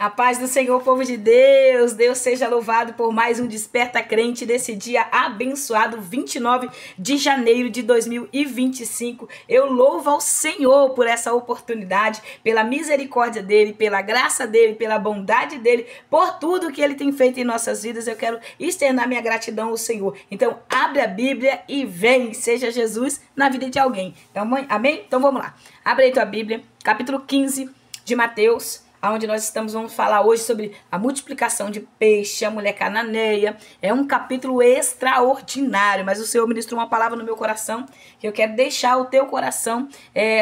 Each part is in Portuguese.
A paz do Senhor, povo de Deus. Deus seja louvado por mais um Desperta Crente desse dia abençoado, 29 de janeiro de 2025. Eu louvo ao Senhor por essa oportunidade, pela misericórdia dele, pela graça dele, pela bondade dele, por tudo que ele tem feito em nossas vidas. Eu quero externar minha gratidão ao Senhor. Então, abre a Bíblia e vem, seja Jesus na vida de alguém. Então, amém? Então, vamos lá. Abre aí tua Bíblia, capítulo 15 de Mateus, onde nós vamos falar hoje sobre a multiplicação de peixe, a mulher cananeia. É um capítulo extraordinário, mas o Senhor ministrou uma palavra no meu coração, que eu quero deixar o teu coração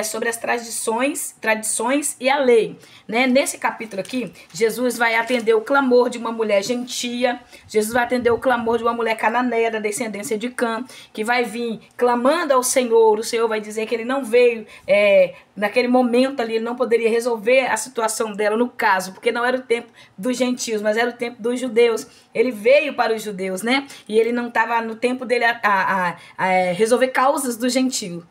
sobre as tradições e a lei. Né? Nesse capítulo aqui, Jesus vai atender o clamor de uma mulher gentia, Jesus vai atender o clamor de uma mulher cananeia, da descendência de Cã, que vai vir clamando ao Senhor. O Senhor vai dizer que ele não veio, naquele momento ali, ele não poderia resolver a situação dela, no caso, porque não era o tempo dos gentios, mas era o tempo dos judeus. Ele veio para os judeus, né? E ele não estava no tempo dele a resolver causas do gentio.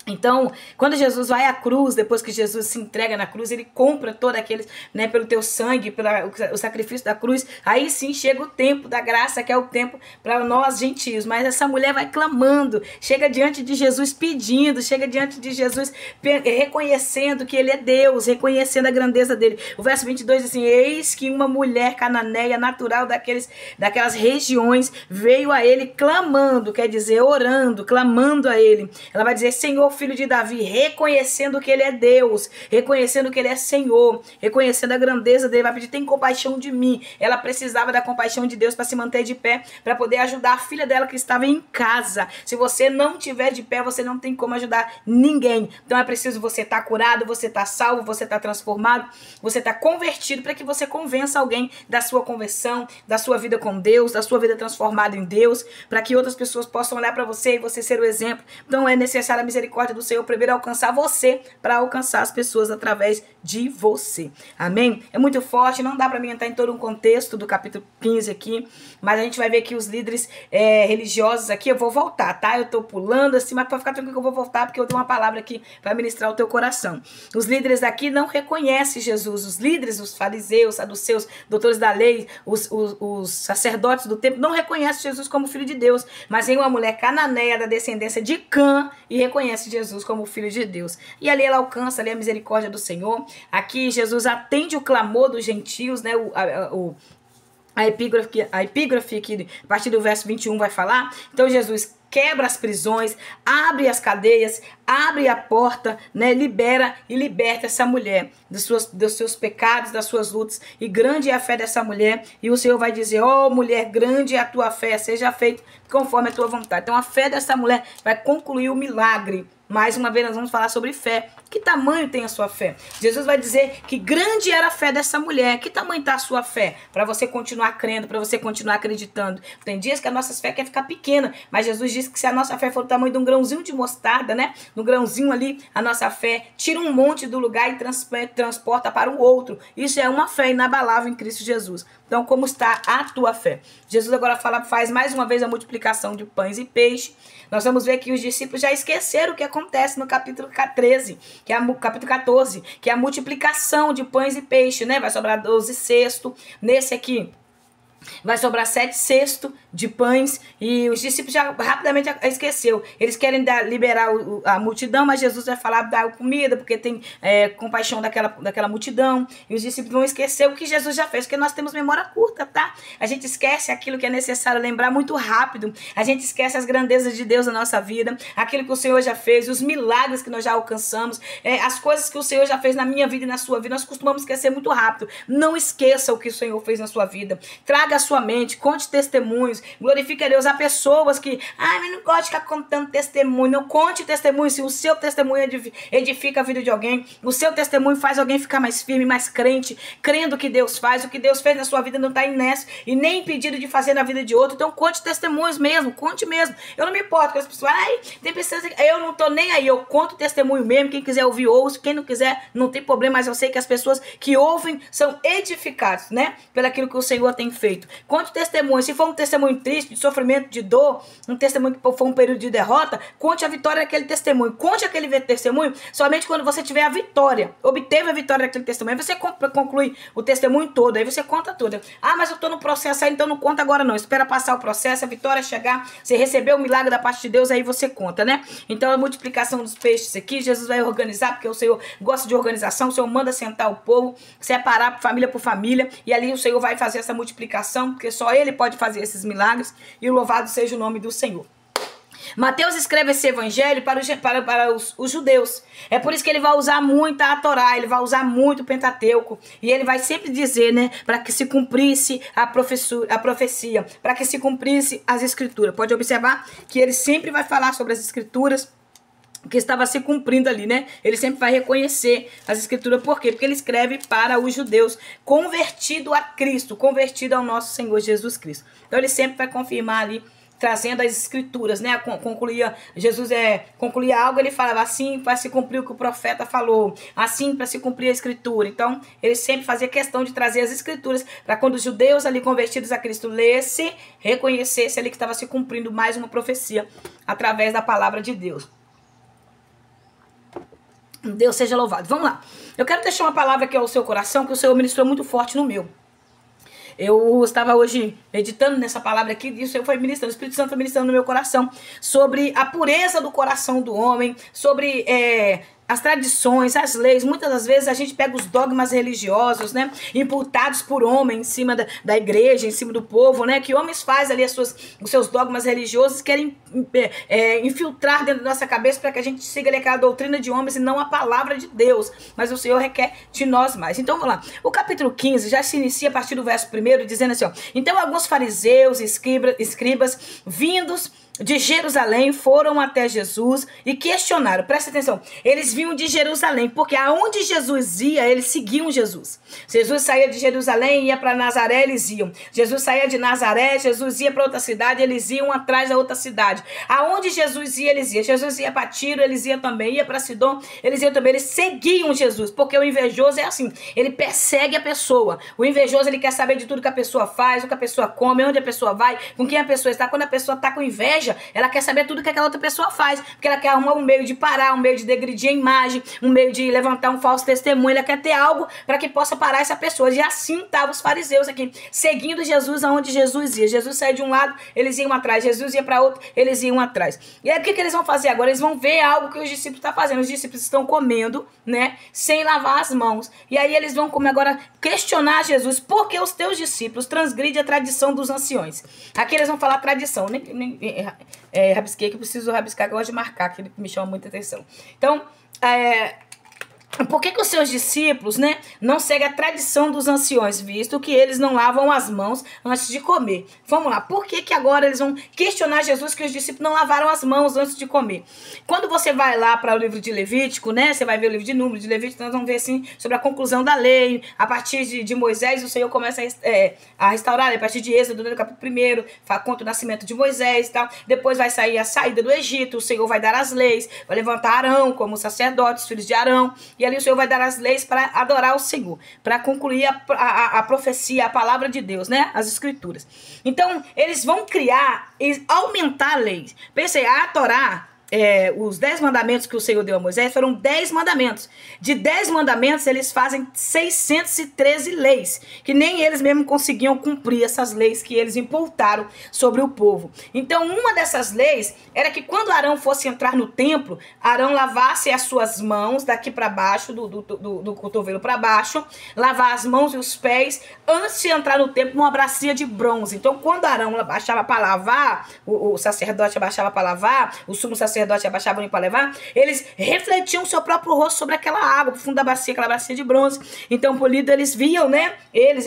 Então, quando Jesus vai à cruz, depois que Jesus se entrega na cruz, ele compra todo aqueles, né, pelo teu sangue, pelo o sacrifício da cruz. Aí sim chega o tempo da graça, que é o tempo para nós gentios. Mas essa mulher vai clamando, chega diante de Jesus pedindo, chega diante de Jesus reconhecendo que ele é Deus, reconhecendo a grandeza dele. O verso 22 diz assim: eis que uma mulher cananeia, natural daquelas regiões, veio a ele clamando, quer dizer, orando, clamando a ele. Ela vai dizer: Senhor, filho de Davi, reconhecendo que ele é Deus, reconhecendo que ele é Senhor, reconhecendo a grandeza dele, vai pedir: tem compaixão de mim. Ela precisava da compaixão de Deus para se manter de pé, para poder ajudar a filha dela que estava em casa. Se você não estiver de pé, você não tem como ajudar ninguém. Então é preciso você estar curado, você estar salvo, você estar transformado, você estar convertido, para que você convença alguém da sua conversão, da sua vida com Deus, da sua vida transformada em Deus, para que outras pessoas possam olhar para você e você ser o exemplo. Então é necessária a misericórdia do Senhor primeiro alcançar você, para alcançar as pessoas através de você. Amém? É muito forte, não dá para mim entrar em todo um contexto do capítulo 15 aqui, mas a gente vai ver que os líderes religiosos aqui, eu vou voltar, tá? Eu tô pulando assim, mas para ficar tranquilo que eu vou voltar, porque eu tenho uma palavra aqui para ministrar o teu coração. Os líderes aqui não reconhecem Jesus. Os líderes, os fariseus, saduceus, doutores da lei, os sacerdotes do templo, não reconhecem Jesus como filho de Deus, mas vem uma mulher cananeia da descendência de Cã e reconhece Jesus como filho de Deus. E ali ela alcança ali a misericórdia do Senhor. Aqui Jesus atende o clamor dos gentios, né? A epígrafe aqui, a partir do verso 21 vai falar. Então Jesus quebra as prisões, abre as cadeias, abre a porta, né, libera e liberta essa mulher dos seus pecados, das suas lutas. E grande é a fé dessa mulher. E o Senhor vai dizer: ó, mulher, grande é a tua fé, seja feito conforme a tua vontade. Então a fé dessa mulher vai concluir o milagre. Mais uma vez nós vamos falar sobre fé. Que tamanho tem a sua fé? Jesus vai dizer que grande era a fé dessa mulher. Que tamanho está a sua fé? Para você continuar crendo, para você continuar acreditando. Tem dias que a nossa fé quer ficar pequena, mas Jesus disse que se a nossa fé for do tamanho de um grãozinho de mostarda, né? No grãozinho ali, a nossa fé tira um monte do lugar e transporta para o outro. Isso é uma fé inabalável em Cristo Jesus. Então, como está a tua fé? Jesus agora faz mais uma vez a multiplicação de pães e peixe. Nós vamos ver que os discípulos já esqueceram o que acontece no capítulo 13, que é capítulo 14, que é a multiplicação de pães e peixe, né? Vai sobrar 12 cestos. Nesse aqui vai sobrar 7 cestos de pães, e os discípulos já rapidamente esqueceu. Eles querem liberar a multidão, mas Jesus vai falar: dar comida, porque tem compaixão daquela multidão. E os discípulos vão esquecer o que Jesus já fez, porque nós temos memória curta, tá? A gente esquece aquilo que é necessário lembrar muito rápido. A gente esquece as grandezas de Deus na nossa vida, aquilo que o Senhor já fez, os milagres que nós já alcançamos, as coisas que o Senhor já fez na minha vida e na sua vida. Nós costumamos esquecer muito rápido. Não esqueça o que o Senhor fez na sua vida. Traga a sua mente, conte testemunhos, glorifique a Deus. Há pessoas que, mas não gosto de ficar contando testemunho. Não conte testemunho. Se o seu testemunho edifica a vida de alguém, o seu testemunho faz alguém ficar mais firme, mais crente, crendo que Deus faz. O que Deus fez na sua vida não está inércio e nem impedido de fazer na vida de outro. Então conte testemunhos mesmo, conte mesmo. Eu não me importo com as pessoas, tem pessoas que eu não tô nem aí, eu conto testemunho mesmo. Quem quiser ouvir, ouça. Quem não quiser, não tem problema, mas eu sei que as pessoas que ouvem são edificadas, né, pelo aquilo que o Senhor tem feito. conflito. Conte o testemunho. Se for um testemunho triste, de sofrimento, de dor, um testemunho que for um período de derrota, conte a vitória daquele testemunho. Conte aquele testemunho somente quando você tiver a vitória. Obteve a vitória daquele testemunho. Aí você conclui o testemunho todo. Aí você conta tudo. Ah, mas eu estou no processo aí, então não conta agora não. Espera passar o processo, a vitória chegar, você recebeu o milagre da parte de Deus, aí você conta, né? Então a multiplicação dos peixes aqui, Jesus vai organizar, porque o Senhor gosta de organização, o Senhor manda sentar o povo, separar família por família, e ali o Senhor vai fazer essa multiplicação, porque só Ele pode fazer esses milagres, e louvado seja o nome do Senhor. Mateus escreve esse evangelho para os judeus. É por isso que ele vai usar muito a Torá, ele vai usar muito o Pentateuco. E ele vai sempre dizer, né, para que se cumprisse a profecia, para que se cumprisse as escrituras. Pode observar que ele sempre vai falar sobre as escrituras que estava se cumprindo ali, né? Ele sempre vai reconhecer as escrituras. Por quê? Porque ele escreve para os judeus, convertido a Cristo, convertido ao nosso Senhor Jesus Cristo. Então ele sempre vai confirmar ali, trazendo as escrituras, né? Jesus concluía algo, ele falava assim para se cumprir o que o profeta falou, assim para se cumprir a escritura. Então, ele sempre fazia questão de trazer as escrituras para quando os judeus ali convertidos a Cristo lesse, reconhecesse ali que estava se cumprindo mais uma profecia através da palavra de Deus. Deus seja louvado. Vamos lá. Eu quero deixar uma palavra aqui ao seu coração, que o Senhor ministrou muito forte no meu. Eu estava hoje meditando nessa palavra aqui, e o Senhor foi ministrando, o Espírito Santo foi ministrando no meu coração, sobre a pureza do coração do homem, sobre as tradições, as leis. Muitas das vezes a gente pega os dogmas religiosos, né, imputados por homem em cima da igreja, em cima do povo, né, que homens fazem ali os seus dogmas religiosos, querem infiltrar dentro da nossa cabeça para que a gente siga ali aquela doutrina de homens e não a palavra de Deus. Mas o Senhor requer de nós mais. Então vamos lá. O capítulo 15 já se inicia a partir do verso 1, dizendo assim, ó: então alguns fariseus e escribas vindos de Jerusalém foram até Jesus e questionaram. Presta atenção, eles vinham de Jerusalém, porque aonde Jesus ia, eles seguiam Jesus. Jesus saía de Jerusalém e ia para Nazaré, eles iam. Jesus saía de Nazaré, Jesus ia para outra cidade, eles iam atrás da outra cidade. Aonde Jesus ia, eles iam. Jesus ia para Tiro, eles iam também. Ia para Sidom, eles iam também. Eles seguiam Jesus, porque o invejoso é assim, ele persegue a pessoa. O invejoso, ele quer saber de tudo que a pessoa faz, o que a pessoa come, onde a pessoa vai, com quem a pessoa está. Quando a pessoa está com inveja, ela quer saber tudo que aquela outra pessoa faz, porque ela quer arrumar um meio de parar, um meio de degredir a imagem, um meio de levantar um falso testemunho. Ela quer ter algo para que possa parar essa pessoa. E assim estavam os fariseus aqui, seguindo Jesus aonde Jesus ia. Jesus saía de um lado, eles iam atrás. Jesus ia para outro, eles iam atrás. E aí o que eles vão fazer agora? Eles vão ver algo que os discípulos estão fazendo. Os discípulos estão comendo, né, sem lavar as mãos. E aí eles vão agora questionar Jesus: por que os teus discípulos transgridem a tradição dos anciões? Aqui eles vão falar tradição, rabisquei, que eu preciso rabiscar, que eu gosto de marcar, que me chama muita atenção. Então, por que os seus discípulos, né, não seguem a tradição dos anciões, visto que eles não lavam as mãos antes de comer? Vamos lá, por que agora eles vão questionar Jesus que os discípulos não lavaram as mãos antes de comer? Quando você vai lá para o livro de Levítico, né, você vai ver o livro de Números, de Levítico, nós vamos ver assim sobre a conclusão da lei. A partir de Moisés, o Senhor começa a restaurar, a partir de Êxodo, no capítulo 1, conta o nascimento de Moisés e tal. Depois vai sair a saída do Egito, o Senhor vai dar as leis, vai levantar Arão como sacerdote, os filhos de Arão. E ali o Senhor vai dar as leis para adorar o Senhor, para concluir a profecia, a palavra de Deus, né? As escrituras. Então, eles vão criar e aumentar a lei. Pensei, a Torá, os 10 mandamentos que o Senhor deu a Moisés foram 10 mandamentos. De 10 mandamentos, eles fazem 613 leis, que nem eles mesmos conseguiam cumprir essas leis que eles imputaram sobre o povo. Então, uma dessas leis era que quando Arão fosse entrar no templo, Arão lavasse as suas mãos daqui para baixo, do cotovelo para baixo, lavar as mãos e os pés antes de entrar no templo numa bacia de bronze. Então, quando Arão abaixava para lavar, o sacerdote abaixava para lavar, o sumo sacerdote abaixavam para levar, eles refletiam o seu próprio rosto sobre aquela água, pro fundo da bacia, aquela bacia de bronze. Então, polido, eles viam, né?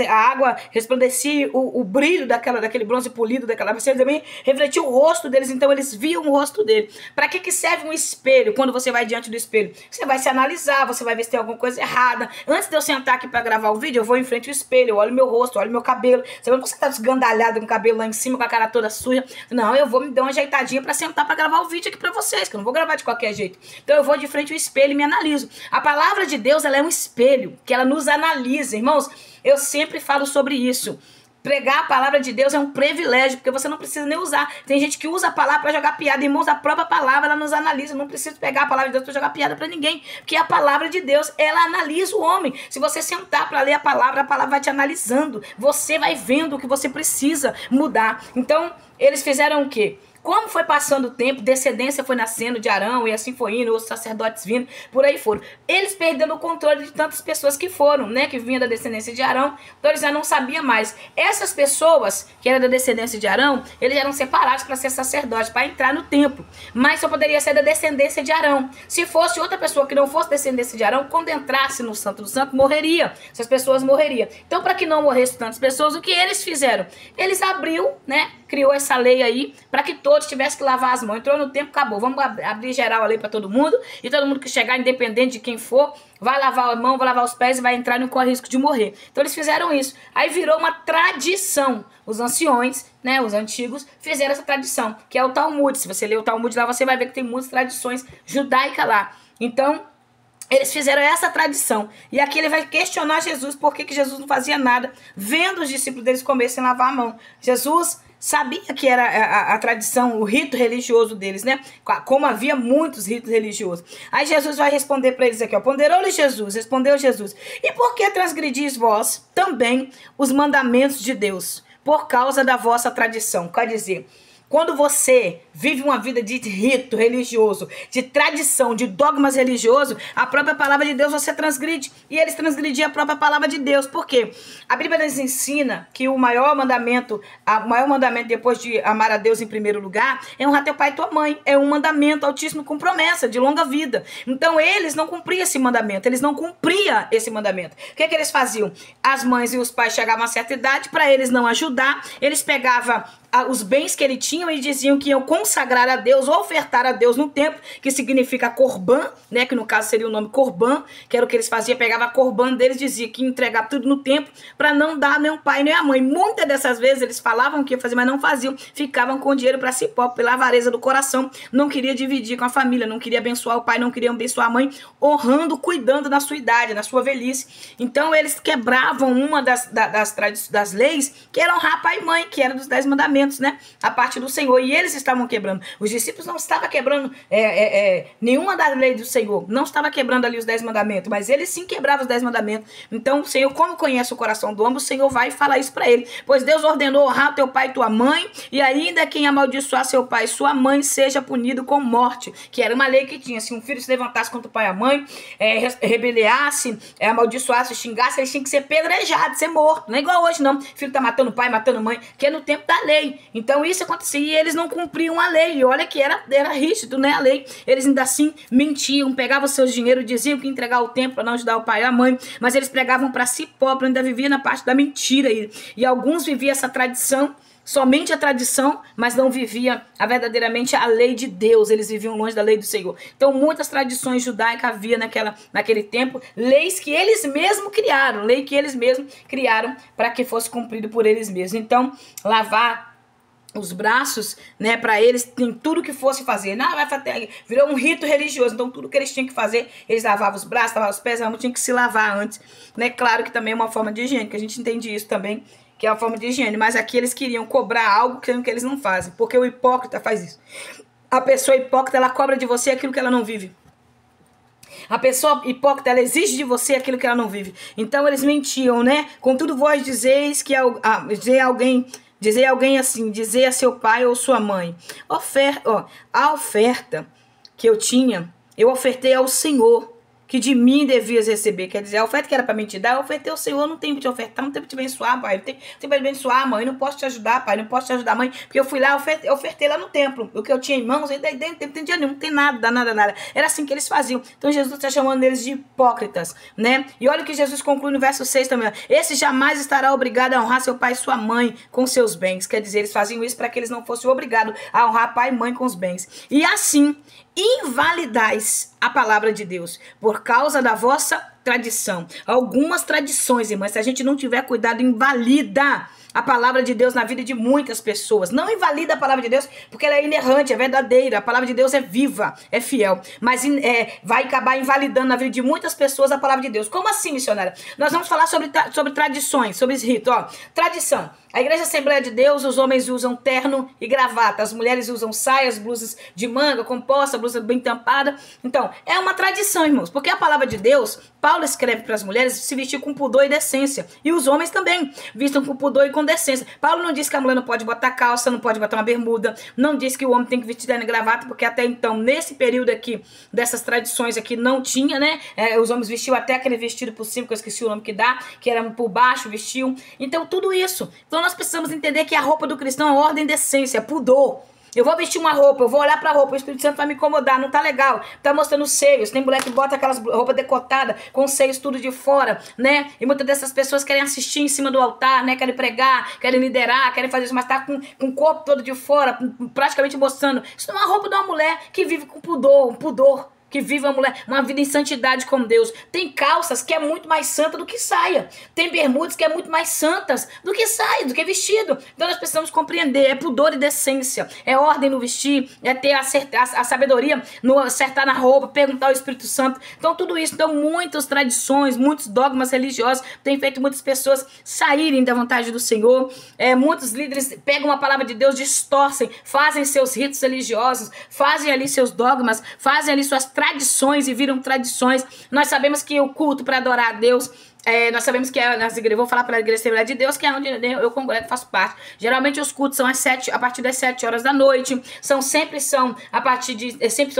A água resplandecia, o brilho daquele bronze polido, daquela bacia também refletia o rosto deles, então eles viam o rosto dele. Para que serve um espelho? Quando você vai diante do espelho, você vai se analisar, você vai ver se tem alguma coisa errada. Antes de eu sentar aqui para gravar o vídeo, eu vou em frente ao espelho, eu olho meu rosto, olho meu cabelo. Você não tá esgandalhado com o cabelo lá em cima, com a cara toda suja. Não, eu vou me dar uma ajeitadinha para sentar para gravar o vídeo aqui para vocês, que eu não vou gravar de qualquer jeito. Então eu vou de frente ao espelho e me analiso. A palavra de Deus, ela é um espelho, que ela nos analisa. Irmãos, eu sempre falo sobre isso. Pregar a palavra de Deus é um privilégio, porque você não precisa nem usar. Tem gente que usa a palavra para jogar piada. Irmãos, a própria palavra, ela nos analisa. Eu não preciso pegar a palavra de Deus para jogar piada para ninguém, porque a palavra de Deus, ela analisa o homem. Se você sentar para ler a palavra vai te analisando. Você vai vendo o que você precisa mudar. Então, eles fizeram o quê? Como foi passando o tempo, descendência foi nascendo de Arão, e assim foi indo, os sacerdotes vindo, por aí foram. Eles perderam o controle de tantas pessoas que foram, né, que vinham da descendência de Arão, então eles já não sabiam mais. Essas pessoas que eram da descendência de Arão, eles eram separados para ser sacerdotes, para entrar no templo, mas só poderia ser da descendência de Arão. Se fosse outra pessoa que não fosse descendência de Arão, quando entrasse no Santo do Santo, morreria. Essas pessoas morreriam. Então, para que não morressem tantas pessoas, o que eles fizeram? Eles abriu, né, criou essa lei aí, para que todos tivessem que lavar as mãos. Entrou no tempo, acabou. Vamos abrir geral a lei para todo mundo, e todo mundo que chegar, independente de quem for, vai lavar a mão, vai lavar os pés e vai entrar e não corre risco de morrer. Então eles fizeram isso. Aí virou uma tradição. Os anciões, né, os antigos, fizeram essa tradição, que é o Talmud. Se você ler o Talmud lá, você vai ver que tem muitas tradições judaicas lá. Então, eles fizeram essa tradição. E aqui ele vai questionar Jesus por que Jesus não fazia nada, vendo os discípulos deles comerem sem lavar a mão. Jesus sabia que era a tradição, o rito religioso deles, né? Como havia muitos ritos religiosos. Aí Jesus vai responder para eles aqui, ó. Ponderou-lhe Jesus, respondeu Jesus: e por que transgredis vós também os mandamentos de Deus? Por causa da vossa tradição. Quer dizer, quando você vive uma vida de rito religioso, de tradição, de dogmas religiosos, a própria palavra de Deus você transgride. E eles transgrediam a própria palavra de Deus. Por quê? A Bíblia nos ensina que o maior mandamento depois de amar a Deus em primeiro lugar, é honrar teu pai e tua mãe. É um mandamento altíssimo com promessa de longa vida. Então eles não cumpriam esse mandamento. Eles não cumpriam esse mandamento. O que é que eles faziam? As mães e os pais chegavam a certa idade, para eles não ajudar, eles pegavam os bens que ele tinha e diziam que iam consagrar a Deus, ofertar a Deus no templo, que significa corban, né, que no caso seria o nome corban, que era o que eles faziam, pegava a corban deles, dizia que ia entregar tudo no templo, para não dar nem o pai nem a mãe. Muitas dessas vezes eles falavam que ia fazer, mas não faziam, ficavam com dinheiro para si próprio, pela avareza do coração, não queria dividir com a família, não queria abençoar o pai, não queria abençoar a mãe, honrando, cuidando na sua idade, na sua velhice. Então eles quebravam uma das leis, que era honrar pai e mãe, que era dos 10 mandamentos, né? A parte do Senhor. E eles estavam quebrando. Os discípulos não estavam quebrando nenhuma das leis do Senhor. Não estava quebrando ali os 10 mandamentos. Mas eles sim quebravam os 10 mandamentos. Então o Senhor, como conhece o coração do homem, o Senhor vai falar isso para ele. Pois Deus ordenou honrar teu pai e tua mãe. E ainda quem amaldiçoar seu pai e sua mãe seja punido com morte. Que era uma lei que tinha. Se um filho se levantasse contra o pai e a mãe, rebeliasse, amaldiçoasse, xingasse, ele tinha que ser pedrejado, ser morto. Não é igual hoje não. O filho tá matando o pai, matando a mãe. Que é no tempo da lei. Então isso acontecia e eles não cumpriam a lei. E olha que era rígido, né, a lei. Eles ainda assim mentiam, pegavam seus dinheiro, diziam que ia entregar o templo para não ajudar o pai e a mãe, mas eles pregavam para si próprio, ainda viviam na parte da mentira. E alguns viviam essa tradição, somente a tradição, mas não vivia verdadeiramente a lei de Deus. Eles viviam longe da lei do Senhor. Então muitas tradições judaicas havia naquele tempo, leis que eles mesmos criaram, para que fosse cumprido por eles mesmos. Então lavar os braços, né, para eles, tem tudo que fosse fazer. Não, virou um rito religioso. Então tudo que eles tinham que fazer, eles lavavam os braços, lavavam os pés, tinham que se lavar antes, né? Claro que também é uma forma de higiene, que a gente entende isso também, que é uma forma de higiene, mas aqui eles queriam cobrar algo que eles não fazem, porque o hipócrita faz isso. A pessoa hipócrita, ela cobra de você aquilo que ela não vive. A pessoa hipócrita, ela exige de você aquilo que ela não vive. Então eles mentiam, né? Contudo vós dizeis que dizer alguém assim, dizer a seu pai ou sua mãe: a oferta que eu tinha, eu ofertei ao Senhor, que de mim devias receber. Quer dizer, a oferta que era para mim te dar, eu ofertei ao Senhor, não tenho para te ofertar, não tenho para te abençoar, pai, não tenho para te abençoar, mãe, não posso te ajudar, pai, não posso te ajudar, mãe, porque eu fui lá, ofertei lá no templo, o que eu tinha em mãos, aí dentro não tem dinheiro nenhum, não tem nada. Era assim que eles faziam. Então Jesus está chamando eles de hipócritas, né? E olha o que Jesus conclui no verso 6 também: esse jamais estará obrigado a honrar seu pai e sua mãe com seus bens. Quer dizer, eles faziam isso para que eles não fossem obrigados a honrar pai e mãe com os bens. E assim invalidais a palavra de Deus por causa da vossa tradição. Algumas tradições, irmãs, se a gente não tiver cuidado, invalida a palavra de Deus na vida de muitas pessoas. Não invalida a palavra de Deus, porque ela é inerrante, é verdadeira. A palavra de Deus é viva, é fiel. Mas vai acabar invalidando na vida de muitas pessoas a palavra de Deus. Como assim, missionária? Nós vamos falar sobre tradições, sobre ritos. Tradição. A Igreja Assembleia de Deus, os homens usam terno e gravata. As mulheres usam saias, blusas de manga, composta, blusa bem tampada. Então, é uma tradição, irmãos. Porque a palavra de Deus, Paulo escreve para as mulheres se vestir com pudor e decência. E os homens também vistam com pudor e com decência. Paulo não diz que a mulher não pode botar calça, não pode botar uma bermuda. Não diz que o homem tem que vestir terno e gravata, porque até então, nesse período aqui, dessas tradições aqui, não tinha, né? Os homens vestiam até aquele vestido por cima, que eu esqueci o nome que dá, que era por baixo, vestiam. Então, tudo isso. Então, nós precisamos entender que a roupa do cristão é ordem, decência, é pudor. Eu vou vestir uma roupa, eu vou olhar pra roupa, o Espírito Santo vai me incomodar, não tá legal, tá mostrando os seios. Tem mulher que bota aquelas roupas decotadas, com os seios tudo de fora, né? E muitas dessas pessoas querem assistir em cima do altar, né? Querem pregar, querem liderar, querem fazer isso, mas tá com o corpo todo de fora, praticamente mostrando. Isso não é uma roupa de uma mulher que vive com pudor, um pudor. Que vive uma vida em santidade com Deus. Tem calças que é muito mais santa do que saia. Tem bermudas que é muito mais santas do que saia, do que vestido. Então nós precisamos compreender. É pudor e decência. É ordem no vestir. É ter a sabedoria no acertar na roupa. Perguntar ao Espírito Santo. Então tudo isso. Então muitas tradições, muitos dogmas religiosos têm feito muitas pessoas saírem da vontade do Senhor. Muitos líderes pegam a palavra de Deus, distorcem, fazem seus ritos religiosos, fazem ali seus dogmas, fazem ali suas tradições e viram tradições. Nós sabemos que o culto para adorar a Deus, nós sabemos que nas igrejas, vou falar para a Igreja Assembleia de Deus, que é onde eu congrego, faço parte. Geralmente os cultos são a partir das 7 horas da noite, sempre são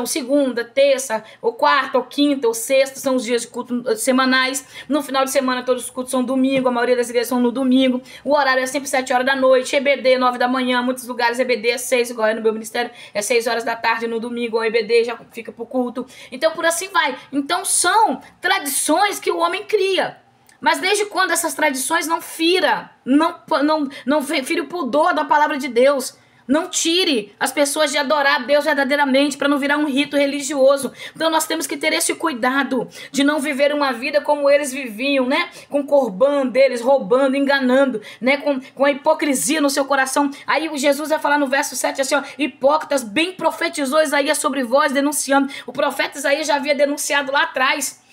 segunda, terça, ou quarta, ou quinta, ou sexta, são os dias de culto semanais. No final de semana todos os cultos são domingo, a maioria das igrejas são no domingo. O horário é sempre 7 horas da noite, EBD 9 da manhã, muitos lugares EBD é 6, igual no meu ministério é 6 horas da tarde no domingo, o EBD já fica pro culto. Então por assim vai. Então são tradições que o homem cria. Mas desde quando essas tradições não fira o pudor da palavra de Deus? Não tire as pessoas de adorar a Deus verdadeiramente para não virar um rito religioso. Então nós temos que ter esse cuidado de não viver uma vida como eles viviam, né? Com o corban deles, roubando, enganando, né? Com a hipocrisia no seu coração. Aí Jesus vai falar no verso 7 assim, ó, hipócritas, bem profetizou Isaías sobre vós, denunciando. O profeta Isaías já havia denunciado lá atrás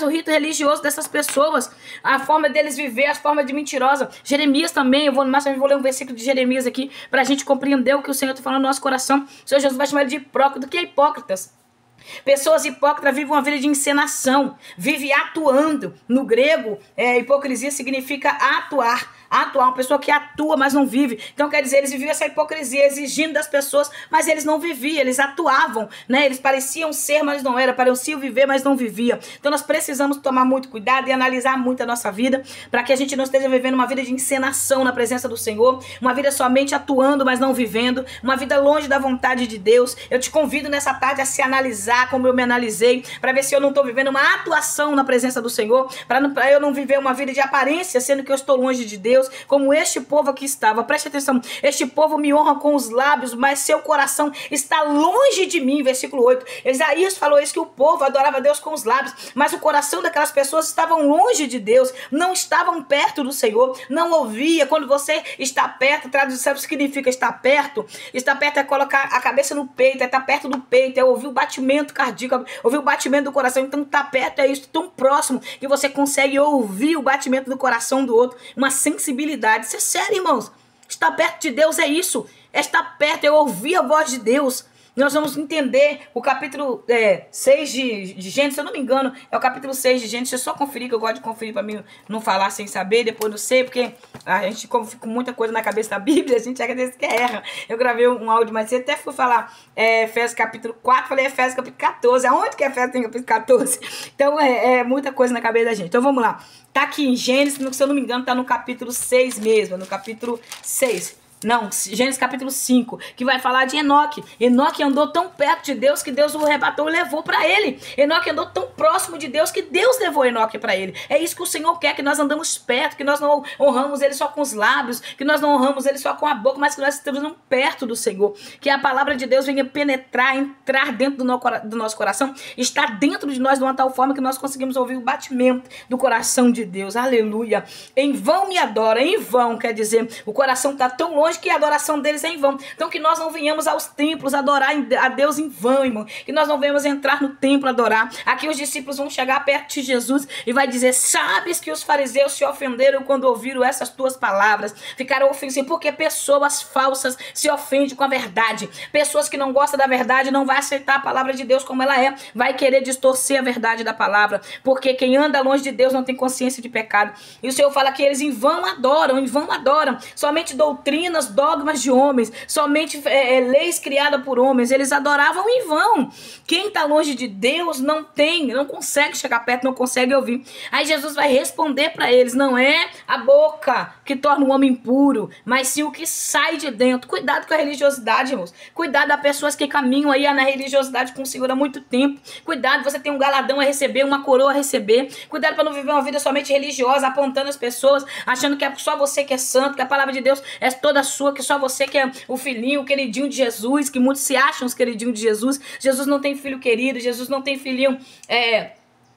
o rito religioso dessas pessoas, a forma deles viver, a forma de mentirosa. Jeremias também, eu vou ler um versículo de Jeremias aqui, para a gente compreender o que o Senhor está falando no nosso coração. O Senhor Jesus vai chamar ele de hipócrita. O que é hipócritas? Pessoas hipócritas vivem uma vida de encenação, vivem atuando. No grego, hipocrisia significa atuar, uma pessoa que atua, mas não vive. Então quer dizer, eles viviam essa hipocrisia, exigindo das pessoas, mas eles não viviam, eles atuavam, né? Eles pareciam ser, mas não era, pareciam viver, mas não vivia. Então nós precisamos tomar muito cuidado e analisar muito a nossa vida, para que a gente não esteja vivendo uma vida de encenação na presença do Senhor, uma vida somente atuando, mas não vivendo, uma vida longe da vontade de Deus. Eu te convido nessa tarde a se analisar como eu me analisei, para ver se eu não estou vivendo uma atuação na presença do Senhor, para eu não viver uma vida de aparência, sendo que eu estou longe de Deus, como este povo aqui estava. Preste atenção, este povo me honra com os lábios, mas seu coração está longe de mim, versículo 8. Isaías falou isso, que o povo adorava Deus com os lábios, mas o coração daquelas pessoas estavam longe de Deus, não estavam perto do Senhor, não ouvia. Quando você está perto, tradução significa estar perto. Estar perto é colocar a cabeça no peito, é estar perto do peito, é ouvir o batimento cardíaco, ouvir o batimento do coração. Então estar perto é isso, tão próximo que você consegue ouvir o batimento do coração do outro, uma sensibilidade. Isso é sério, irmãos. Estar perto de Deus é isso, é estar perto, é ouvir a voz de Deus. Nós vamos entender o capítulo 6 de Gênesis, se eu não me engano, é o capítulo 6 de Gênesis. Deixa eu só conferir, que eu gosto de conferir para mim não falar sem saber, depois não sei, porque a gente, como fica com muita coisa na cabeça da Bíblia, a gente às vezes que erra. Eu gravei um áudio mais cedo, até fui falar Efésios capítulo 4, falei Efésios capítulo 14. Aonde que Efésios tem capítulo 14? Então é muita coisa na cabeça da gente. Então vamos lá. Tá aqui em Gênesis, se eu não me engano, tá no capítulo 6 mesmo, no capítulo 6. Não, Gênesis capítulo 5, que vai falar de Enoque. Enoque andou tão perto de Deus que Deus o arrebatou e levou para ele. Enoque andou tão próximo de Deus que Deus levou Enoque para ele. É isso que o Senhor quer, que nós andamos perto, que nós não honramos ele só com os lábios, que nós não honramos ele só com a boca, mas que nós estamos perto do Senhor. Que a palavra de Deus venha penetrar, entrar dentro do nosso coração, estar dentro de nós de uma tal forma que nós conseguimos ouvir o batimento do coração de Deus. Aleluia. Em vão me adora, em vão, quer dizer, o coração está tão longe que a adoração deles é em vão. Então que nós não venhamos aos templos adorar a Deus em vão, irmão. Que nós não venhamos entrar no templo adorar. Aqui os discípulos vão chegar perto de Jesus e vai dizer: sabes que os fariseus se ofenderam quando ouviram essas tuas palavras, ficaram ofensivos, porque pessoas falsas se ofendem com a verdade. Pessoas que não gostam da verdade não vai aceitar a palavra de Deus como ela é, vai querer distorcer a verdade da palavra, porque quem anda longe de Deus não tem consciência de pecado. E o Senhor fala que eles em vão adoram, somente doutrinas, dogmas de homens, somente leis criadas por homens, eles adoravam em vão. Quem está longe de Deus não consegue chegar perto, não consegue ouvir. Aí Jesus vai responder para eles: não é a boca que torna o homem impuro, mas sim o que sai de dentro. Cuidado com a religiosidade, irmãos. Cuidado das pessoas que caminham aí na religiosidade com o Senhor há muito tempo. Cuidado, você tem um galadão a receber, uma coroa a receber. Cuidado para não viver uma vida somente religiosa, apontando as pessoas, achando que é só você que é santo, que a palavra de Deus é toda sua, que só você que é o filhinho, o queridinho de Jesus, que muitos se acham os queridinhos de Jesus. Jesus não tem filho querido, Jesus não tem filhinho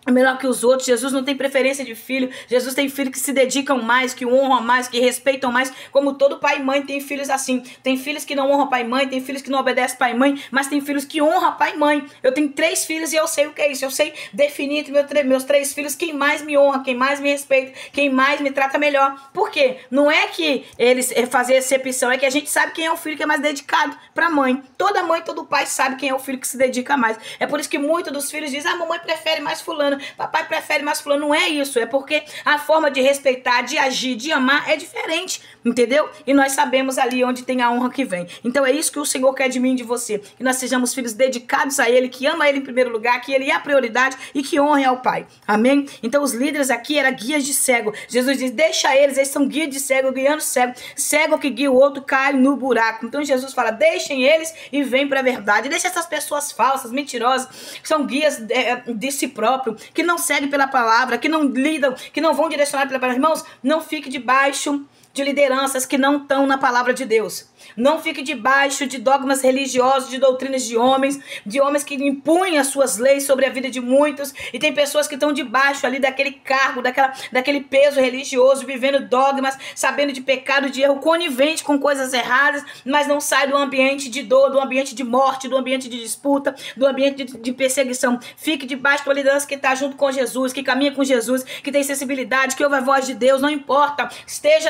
melhor que os outros. Jesus não tem preferência de filho. Jesus tem filhos que se dedicam mais, que honram mais, que respeitam mais, como todo pai e mãe tem filhos assim. Tem filhos que não honram pai e mãe, tem filhos que não obedecem pai e mãe, mas tem filhos que honram pai e mãe. Eu tenho 3 filhos e eu sei o que é isso. Eu sei definir entre meus 3 filhos quem mais me honra, quem mais me respeita, quem mais me trata melhor. Por quê? Não é que eles fazem exceção, é que a gente sabe quem é o filho que é mais dedicado pra mãe. Toda mãe, todo pai sabe quem é o filho que se dedica mais. É por isso que muitos dos filhos dizem: a mamãe prefere mais fulano, papai prefere mais fulano. Não é isso, é porque a forma de respeitar, de agir, de amar é diferente, entendeu? E nós sabemos ali onde tem a honra que vem. Então é isso que o Senhor quer de mim e de você, que nós sejamos filhos dedicados a Ele, que ama Ele em primeiro lugar, que Ele é a prioridade e que honre ao Pai, amém? Então os líderes aqui eram guias de cego. Jesus diz: deixa eles são guias de cego, guiando cego. Cego que guia o outro cai no buraco. Então Jesus fala: deixem eles e vem para a verdade. Deixa essas pessoas falsas, mentirosas, que são guias de si próprio, que não seguem pela palavra, que não lidam, que não vão direcionar pela palavra. Irmãos, não fique debaixo de lideranças que não estão na palavra de Deus. Não fique debaixo de dogmas religiosos, de doutrinas de homens que impunham as suas leis sobre a vida de muitos. E tem pessoas que estão debaixo ali daquele cargo, daquele peso religioso, vivendo dogmas, sabendo de pecado, de erro, conivente com coisas erradas, mas não sai do ambiente de dor, do ambiente de morte, do ambiente de disputa, do ambiente de perseguição. Fique debaixo de uma liderança que está junto com Jesus, que caminha com Jesus, que tem sensibilidade, que ouve a voz de Deus. Não importa, esteja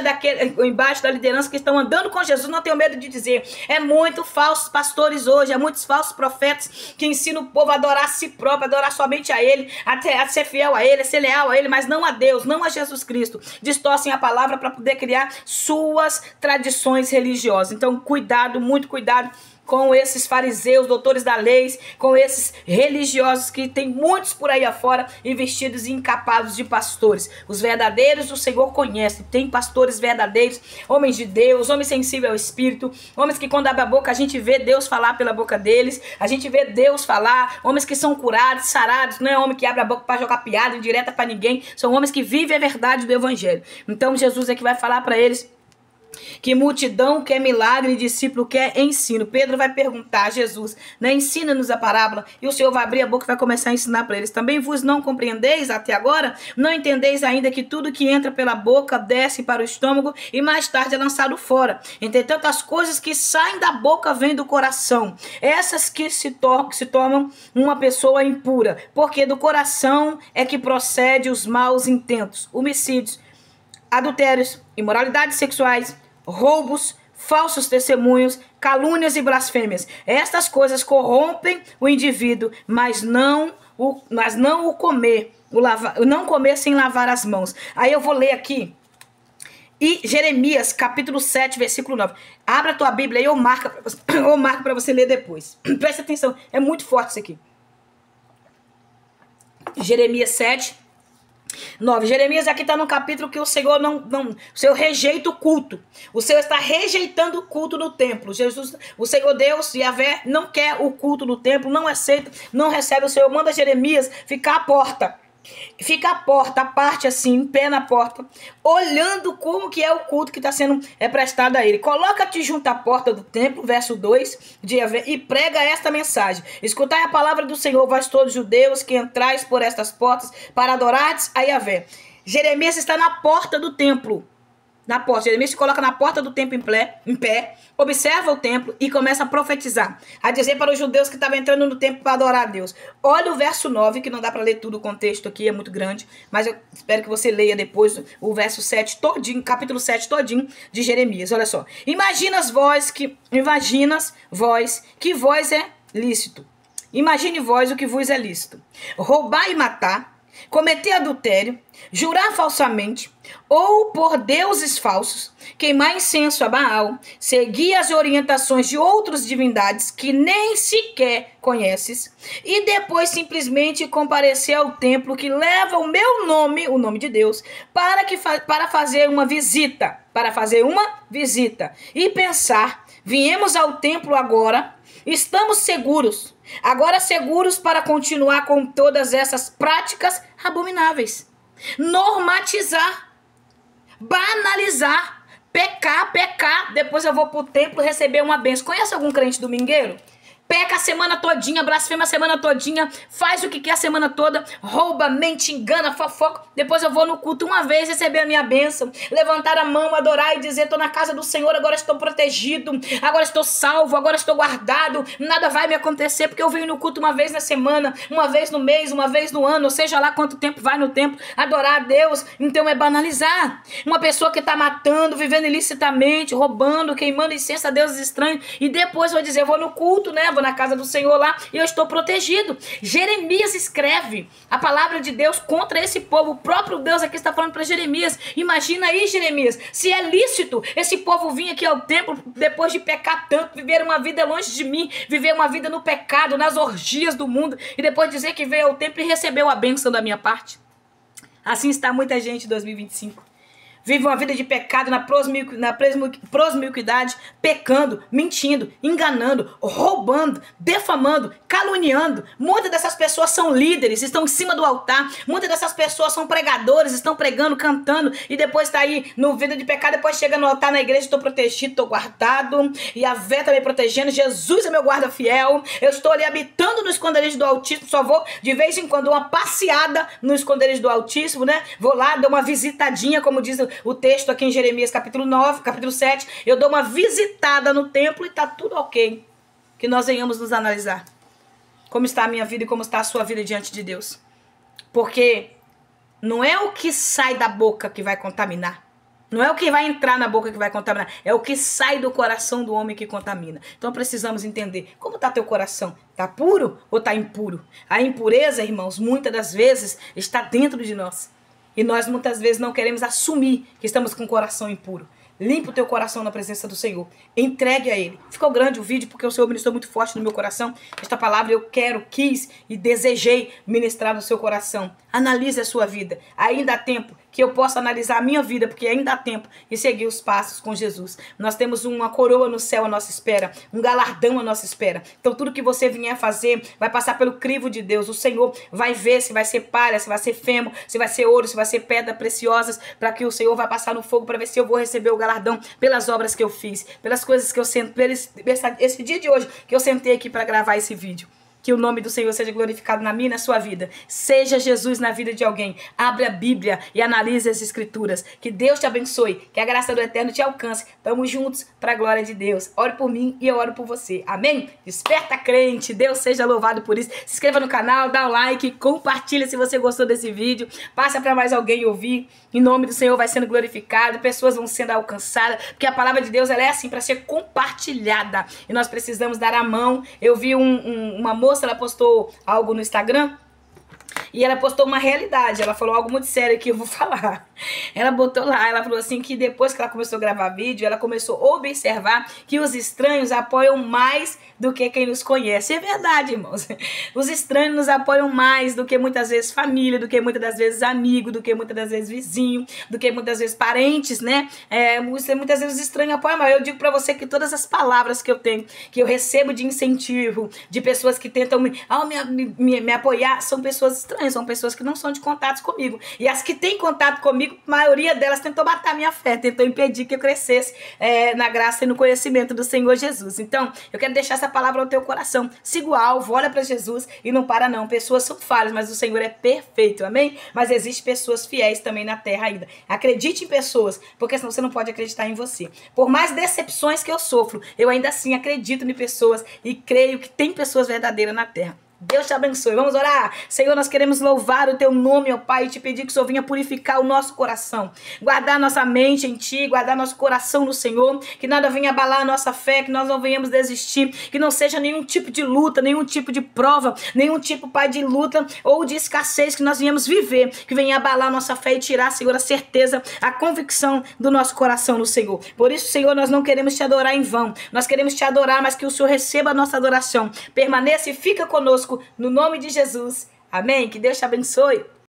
embaixo da liderança que estão andando com Jesus. Não tenho medo de dizer, é muito falsos pastores hoje, é muitos falsos profetas que ensinam o povo a adorar a si próprio, a adorar somente a Ele, a ser fiel a Ele, a ser leal a Ele, mas não a Deus, não a Jesus Cristo. Distorcem a palavra para poder criar suas tradições religiosas. Então cuidado, muito cuidado com esses fariseus, doutores da lei, com esses religiosos que tem muitos por aí afora e vestidos e encapados de pastores. Os verdadeiros o Senhor conhece. Tem pastores verdadeiros, homens de Deus, homens sensíveis ao Espírito, homens que quando abre a boca a gente vê Deus falar pela boca deles, a gente vê Deus falar, homens que são curados, sarados. Não é homem que abre a boca para jogar piada indireta para ninguém, são homens que vivem a verdade do Evangelho. Então Jesus é que vai falar para eles que multidão quer milagre e discípulo quer ensino. Pedro vai perguntar a Jesus, né, ensina-nos a parábola, e o Senhor vai abrir a boca e vai começar a ensinar para eles. Também vos não compreendeis até agora? Não entendeis ainda que tudo que entra pela boca desce para o estômago e mais tarde é lançado fora? Entretanto, as coisas que saem da boca vêm do coração, essas que se tornam uma pessoa impura, porque do coração é que procede os maus intentos, homicídios, adultérios, imoralidades sexuais, roubos, falsos testemunhos, calúnias e blasfêmias. Estas coisas corrompem o indivíduo, mas não o comer sem lavar as mãos. Aí eu vou ler aqui. E Jeremias, capítulo 7, versículo 9. Abra a tua Bíblia e eu marco para você ler depois. Presta atenção, é muito forte isso aqui. Jeremias 7, 9. Jeremias aqui está no capítulo que o Senhor o Senhor rejeita o culto. O Senhor está rejeitando o culto no templo. O Senhor Deus, Yahvé, não quer o culto no templo, não aceita, não recebe. O Senhor manda Jeremias ficar à porta. Fica a porta, a parte assim, em pé na porta, olhando como que é o culto que está sendo prestado a ele. Coloca-te junto à porta do templo, verso 2, de Yahvé, e prega esta mensagem. Escutai a palavra do Senhor, vós todos judeus que entrais por estas portas para adorardes a Yahvé. Jeremias está na porta do templo. Na porta. Jeremias se coloca na porta do templo em pé, observa o templo e começa a profetizar. A dizer para os judeus que estavam entrando no templo para adorar a Deus. Olha o verso 9, que não dá para ler tudo o contexto aqui, é muito grande. Mas eu espero que você leia depois o verso 7 todinho, capítulo 7 todinho de Jeremias. Olha só. Imaginas vós que vós é lícito. Imagine vós o que vos é lícito. Roubar e matar, cometer adultério, jurar falsamente, ou por deuses falsos, queimar incenso a Baal, seguir as orientações de outras divindades que nem sequer conheces, e depois simplesmente comparecer ao templo que leva o meu nome, o nome de Deus, para fazer uma visita, e pensar, viemos ao templo agora, estamos seguros, para continuar com todas essas práticas abomináveis. Normatizar, banalizar, pecar, depois eu vou pro templo receber uma bênção. Conhece algum crente domingueiro? Peca a semana todinha, blasfema a semana todinha, faz o que quer a semana toda, rouba, mente, engana, fofoca. Depois eu vou no culto uma vez receber a minha bênção, levantar a mão, adorar e dizer, estou na casa do Senhor, agora estou protegido, agora estou salvo, agora estou guardado, nada vai me acontecer, porque eu venho no culto uma vez na semana, uma vez no mês, uma vez no ano, ou seja lá quanto tempo vai no templo, adorar a Deus. Então é banalizar. Uma pessoa que está matando, vivendo ilicitamente, roubando, queimando incenso a deuses estranhos, e depois vou dizer, eu vou no culto, né? Vou na casa do Senhor lá e eu estou protegido. Jeremias escreve a palavra de Deus contra esse povo. O próprio Deus aqui está falando para Jeremias. Imagina aí, Jeremias, se é lícito esse povo vir aqui ao templo depois de pecar tanto, viver uma vida longe de mim, viver uma vida no pecado, nas orgias do mundo, e depois dizer que veio ao templo e recebeu a bênção da minha parte. Assim está muita gente em 2025. Vive uma vida de pecado na promiscuidade, pecando, mentindo, enganando, roubando, defamando, caluniando. Muitas dessas pessoas são líderes, estão em cima do altar. Muitas dessas pessoas são pregadores, estão pregando, cantando, e depois está aí no vida de pecado, depois chega no altar na igreja, estou protegido, estou guardado, e a Vé está me protegendo, Jesus é meu guarda fiel, eu estou ali habitando no esconderijo do Altíssimo, só vou de vez em quando uma passeada no esconderijo do Altíssimo, né? Vou lá, dou uma visitadinha, como diz o texto aqui em Jeremias capítulo 9, capítulo 7, eu dou uma visitada no templo e tá tudo ok. Que nós venhamos nos analisar. Como está a minha vida e como está a sua vida diante de Deus. Porque não é o que sai da boca que vai contaminar. Não é o que vai entrar na boca que vai contaminar. É o que sai do coração do homem que contamina. Então precisamos entender. Como está teu coração? Está puro ou está impuro? A impureza, irmãos, muitas das vezes está dentro de nós. E nós muitas vezes não queremos assumir que estamos com o coração impuro. Limpa o teu coração na presença do Senhor. Entregue a Ele. Ficou grande o vídeo porque o Senhor ministrou muito forte no meu coração. Esta palavra eu quis e desejei ministrar no seu coração. Analise a sua vida. Ainda há tempo que eu possa analisar a minha vida, porque ainda há tempo, e seguir os passos com Jesus. Nós temos uma coroa no céu à nossa espera, um galardão à nossa espera. Então tudo que você vier fazer vai passar pelo crivo de Deus. O Senhor vai ver se vai ser palha, se vai ser feno, se vai ser ouro, se vai ser pedra preciosas, para que o Senhor vai passar no fogo para ver se eu vou receber o galardão pelas obras que eu fiz, pelas coisas que eu sentei, esse dia de hoje que eu sentei aqui para gravar esse vídeo. Que o nome do Senhor seja glorificado na minha e na sua vida. Seja Jesus na vida de alguém. Abre a Bíblia e analise as Escrituras. Que Deus te abençoe. Que a graça do Eterno te alcance. Tamo juntos para a glória de Deus. Ore por mim e eu oro por você. Amém? Desperta, crente. Deus seja louvado por isso. Se inscreva no canal, dá um like, compartilha se você gostou desse vídeo. Passa para mais alguém ouvir. Em nome do Senhor vai sendo glorificado. Pessoas vão sendo alcançadas. Porque a palavra de Deus ela é assim para ser compartilhada. E nós precisamos dar a mão. Eu vi uma moça, ela postou algo no Instagram e ela postou uma realidade, ela falou algo muito sério que eu vou falar. Ela botou lá, ela falou assim que depois que ela começou a gravar vídeo, ela começou a observar que os estranhos apoiam mais do que quem nos conhece. É verdade, irmãos. Os estranhos nos apoiam mais do que muitas vezes família, do que muitas das vezes amigo, do que muitas das vezes vizinho, do que muitas vezes parentes, né? Muitas vezes os estranhos apoiam mais. Eu digo pra você que todas as palavras que eu tenho, que eu recebo de incentivo, de pessoas que tentam me apoiar, são pessoas estranhas, são pessoas que não são de contatos comigo. E as que têm contato comigo, a maioria delas tentou matar minha fé, tentou impedir que eu crescesse na graça e no conhecimento do Senhor Jesus. Então, eu quero deixar essa palavra no teu coração. Siga o alvo, olha para Jesus e não para não. Pessoas são falhas, mas o Senhor é perfeito, amém? Mas existem pessoas fiéis também na terra ainda. Acredite em pessoas, porque senão você não pode acreditar em você. Por mais decepções que eu sofro, eu ainda assim acredito em pessoas e creio que tem pessoas verdadeiras na terra. Deus te abençoe. Vamos orar. Senhor, nós queremos louvar o teu nome, ó Pai, e te pedir que o Senhor venha purificar o nosso coração, guardar nossa mente em ti, guardar nosso coração no Senhor, que nada venha abalar a nossa fé, que nós não venhamos desistir, que não seja nenhum tipo de luta, nenhum tipo de prova, nenhum tipo, Pai, de luta ou de escassez que nós venhamos viver, que venha abalar a nossa fé e tirar, Senhor, a certeza, a convicção do nosso coração no Senhor. Por isso, Senhor, nós não queremos te adorar em vão, nós queremos te adorar, mas que o Senhor receba a nossa adoração, permaneça e fica conosco, no nome de Jesus. Amém? Que Deus te abençoe.